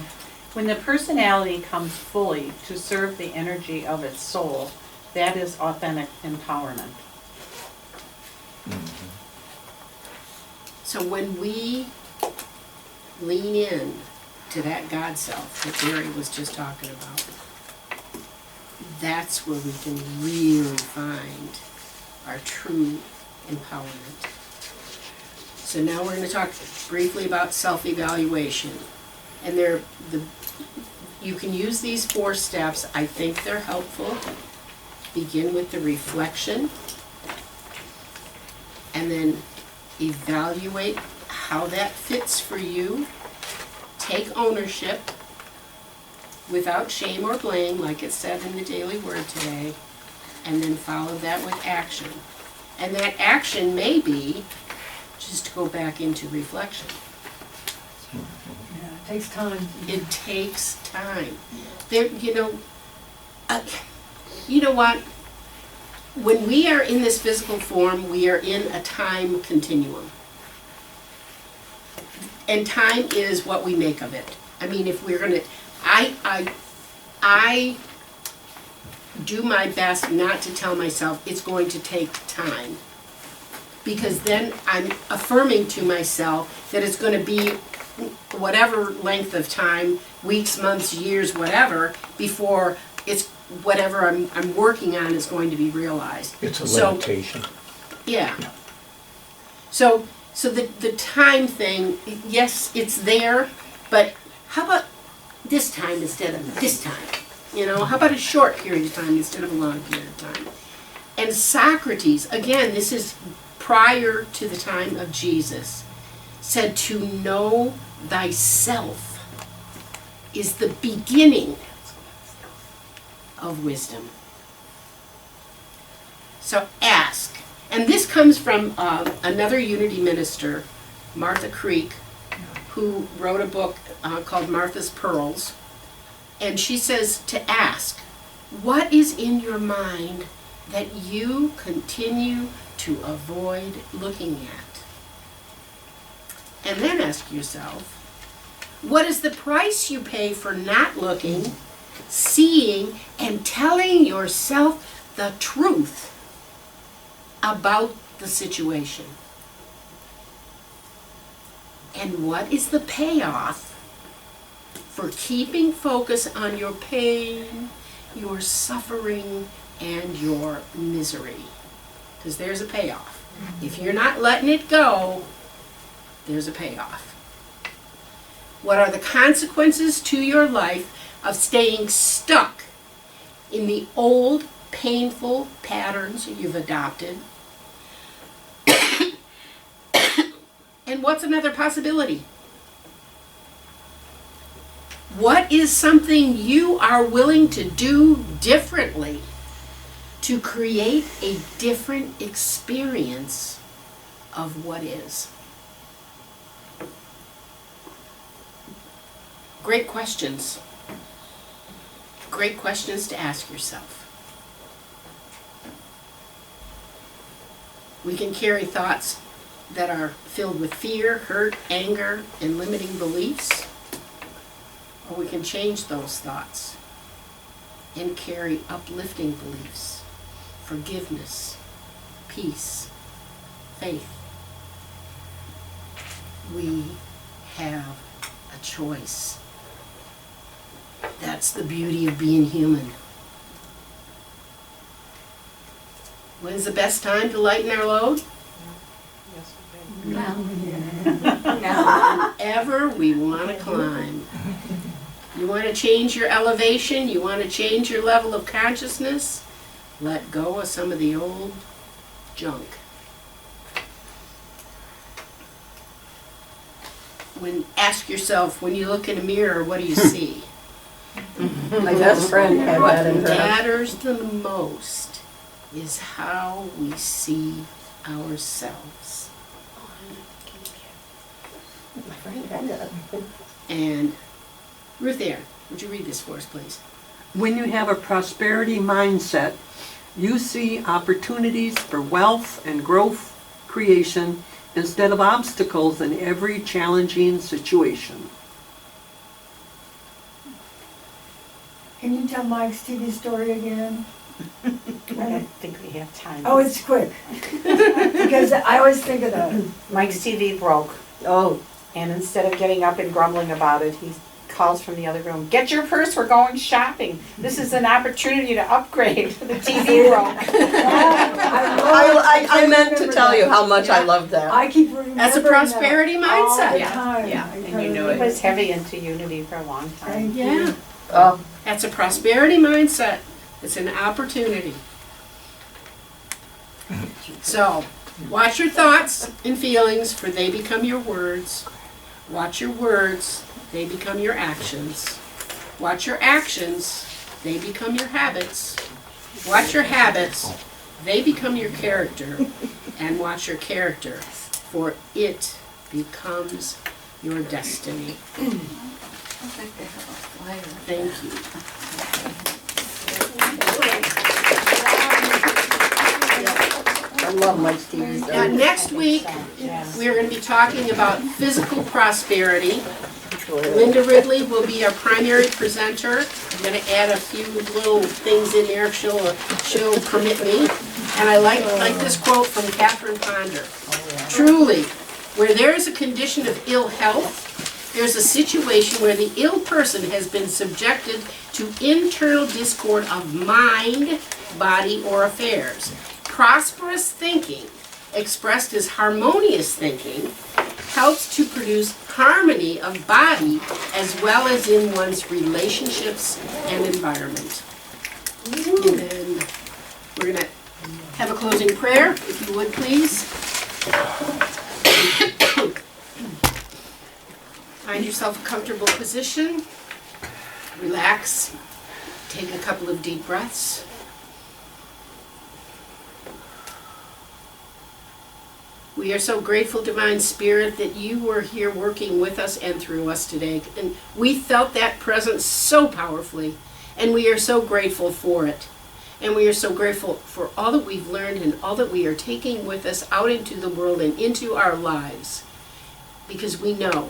When the personality comes fully to serve the energy of its soul, that is authentic empowerment. So when we lean in to that God self that Gary was just talking about, that's where we can really find our true empowerment. So now we're going to talk briefly about self-evaluation. And you can use these 4 steps. I think they're helpful. Begin with the reflection, and then evaluate how that fits for you. Take ownership without shame or blame, like it said in the daily word today, and then follow that with action. And that action may be just to go back into reflection. Yeah, it takes time. It takes time. There, you know what? When we are in this physical form, we are in a time continuum. And time is what we make of it. I mean, if we're gonna, I do my best not to tell myself it's going to take time. Because then I'm affirming to myself that it's gonna be whatever length of time, weeks, months, years, whatever, before it's whatever I'm working on is going to be realized. It's a limitation. Yeah. So the time thing, yes, it's there, but how about this time instead of this time? How about a short period of time instead of a long period of time? And Socrates, again, this is prior to the time of Jesus, said to know thyself is the beginning of wisdom. So ask. And this comes from another Unity minister, Martha Creek, who wrote a book called Martha's Pearls. And she says to ask, what is in your mind that you continue to avoid looking at? And then ask yourself, what is the price you pay for not looking, seeing, and telling yourself the truth about the situation? And what is the payoff for keeping focus on your pain, your suffering, and your misery. Because there's a payoff. If you're not letting it go, there's a payoff. What are the consequences to your life of staying stuck in the old, painful patterns you've adopted? And what's another possibility? What is something you are willing to do differently to create a different experience of what is? Great questions. Great questions to ask yourself. We can carry thoughts that are filled with fear, hurt, anger, and limiting beliefs, or we can change those thoughts and carry uplifting beliefs, forgiveness, peace, faith. We have a choice. That's the beauty of being human. When's the best time to lighten our load? Whenever we want to climb. You want to change your elevation? You want to change your level of consciousness? Let go of some of the old junk. Ask yourself, when you look in a mirror, what do you see? My best friend had What that in her. matters the most is how we see ourselves. My friend had that. And Ruth Ann, would you read this for us, please? When you have a prosperity mindset, you see opportunities for wealth and growth creation instead of obstacles in every challenging situation. Can you tell Mike's TV story again? I don't think we have time. Oh, it's quick. Because I always think of that. Mike's TV broke, Oh, and instead of getting up and grumbling about it, he calls from the other room, "Get your purse, we're going shopping. This is an opportunity to upgrade. The TV broke." I meant to tell you how much I loved that. I keep remembering That's a prosperity that all mindset. the Yeah, time. yeah, and you knew Because it was heavy into unity for a long time. Thank Yeah. you. Oh, That's a prosperity mindset. It's an opportunity. So, watch your thoughts and feelings, for they become your words. Watch your words, they become your actions. Watch your actions, they become your habits. Watch your habits, they become your character. And watch your character, for it becomes your destiny. Thank you. I love Mike's TV Now, stuff. next week, we are going to be talking about physical prosperity. Linda Ridley will be our primary presenter. I'm going to add a few little things in there if she'll permit me. And I like this quote from Catherine Ponder. Truly, where there is a condition of ill health, there's a situation where the ill person has been subjected to internal discord of mind, body, or affairs. Prosperous thinking, expressed as harmonious thinking, helps to produce harmony of body as well as in one's relationships and environment. And then we're going to have a closing prayer, if you would please. Find yourself a comfortable position. Relax. Take a couple of deep breaths. We are so grateful, Divine Spirit, that you were here working with us and through us today. And we felt that presence so powerfully. And we are so grateful for it. And we are so grateful for all that we've learned and all that we are taking with us out into the world and into our lives. Because we know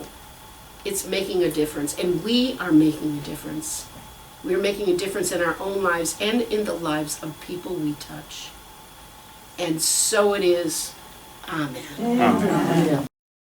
it's making a difference. And we are making a difference. We are making a difference in our own lives and in the lives of people we touch. And so it is. Amen. Amen.